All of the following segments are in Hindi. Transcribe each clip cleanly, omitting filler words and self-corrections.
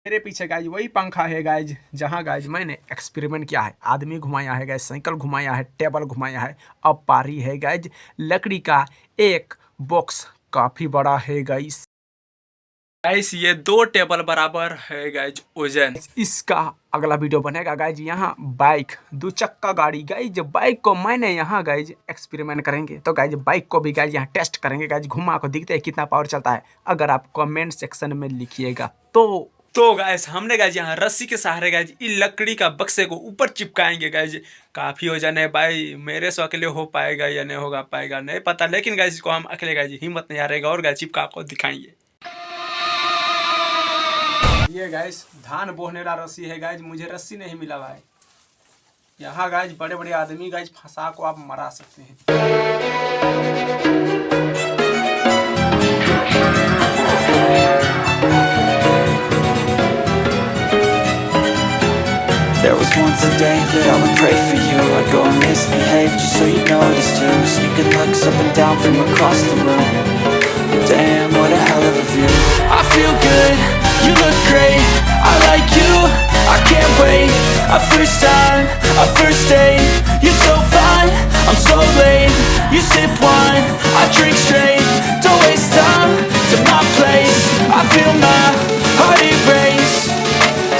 मेरे पीछे गाइज वही पंखा है गाइज, जहाँ गाइज मैंने एक्सपेरिमेंट किया है। आदमी घुमाया है गाइज, साइकिल घुमाया है, टेबल घुमाया है। अब पारी है गाइज लकड़ी का एक बॉक्स, काफी बड़ा है गाइज। गाइस ये 2 टेबल बराबर है गाइज वजन। इसका अगला वीडियो बनेगा गाइज। यहाँ बाइक 2 चक्का गाड़ी गाइज, बाइक को मैंने यहाँ गाइज एक्सपेरिमेंट करेंगे। तो गाइज बाइक को भी गाइज यहाँ टेस्ट करेंगे गाइज, घुमा को दिखते हैं कितना पावर चलता है। अगर आप कमेंट सेक्शन में लिखिएगा तो गाइस हमने गाइज यहाँ रस्सी के सहारे गाइज इस लकड़ी का बक्से को ऊपर चिपकाएंगे गाइज। काफी वजन है भाई, मेरे से अकेले हो पाएगा या नहीं होगा पाएगा नहीं पता, लेकिन गाइज इसको हम अकेले गाइज हिम्मत नहीं हारेगा और गाइज चिपका को दिखाएंगे। ये गाइस धान बोहने वाला रस्सी है गाइज, मुझे रस्सी नहीं मिला भाई। यहाँ गाइज बड़े बड़े आदमी गाइज फंसा को आप मरा सकते हैं। There was once a day that I would pray for you. I'd go and misbehave just so you notice too. Sneaking looks up and down from across the room. Damn, what a hell of a view. I feel good, you look great, I like you, I can't wait. A first time, a first date, you're so fine, I'm so late. You sip wine, I drink straight, don't waste time to my place. I feel my heart erase,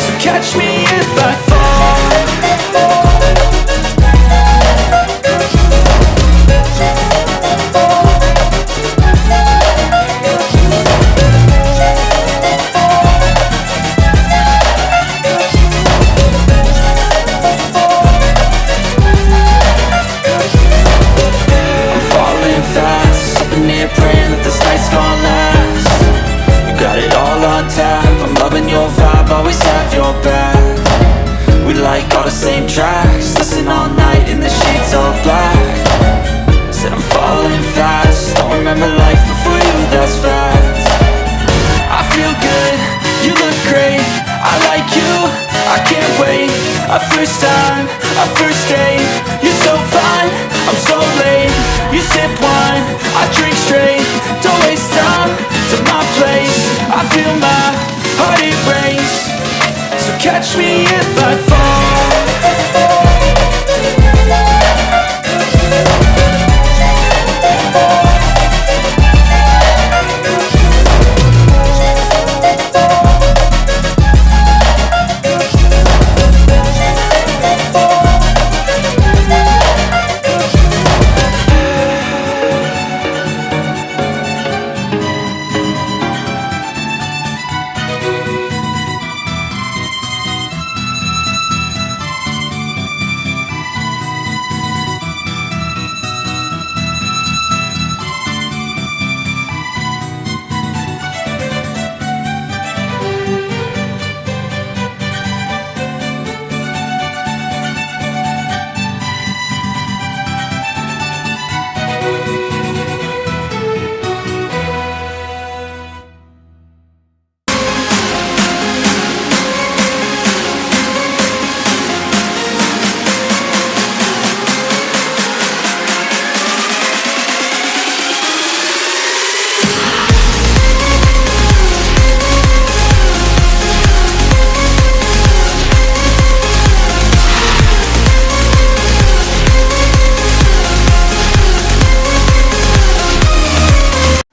so catch me if I fall. Praying that this night's gonna last. You got it all on tap, I'm loving your vibe, always have your back. We like all the same tracks, listen all night in the sheets all black. Said I'm falling fast, don't remember life before you, that's facts. I feel good, you look great, I like you, I can't wait. A first time, a first date, you're so fine, I'm so late. You sip wine, I drink straight, don't waste time to my place. I feel my heart erase, so catch me if I fall.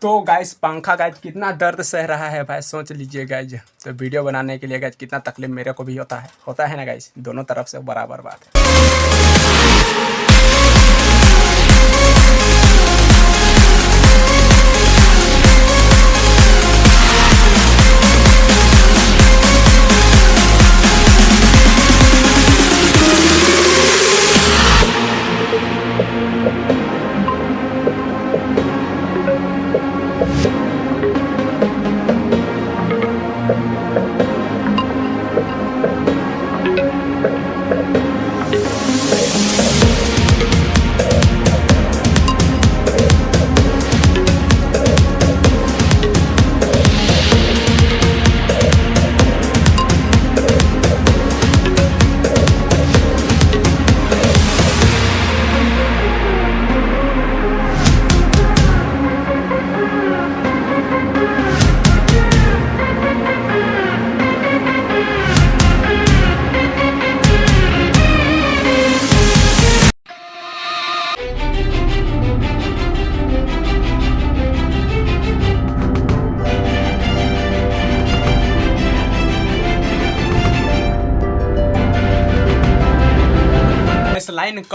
तो गाइस पंखा गाइज कितना दर्द सह रहा है भाई, सोच लीजिए गाइज। तो वीडियो बनाने के लिए गाइज कितना तकलीफ मेरे को भी होता है ना गाइज, दोनों तरफ से बराबर बात है।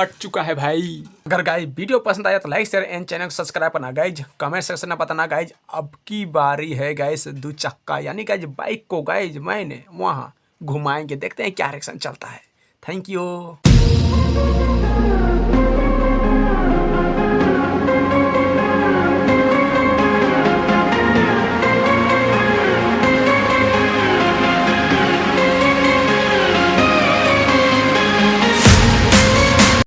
कट चुका है भाई। अगर गाइज वीडियो पसंद आया तो लाइक शेयर एंड चैनल को सब्सक्राइब करना गाइज। कमेंट सेक्शन में बताना गाइज अब की बारी है गाइज 2 चक्का यानी गाइज बाइक को गाइज मैंने वहाँ घुमाएंगे, देखते हैं क्या रिएक्शन चलता है। Thank you.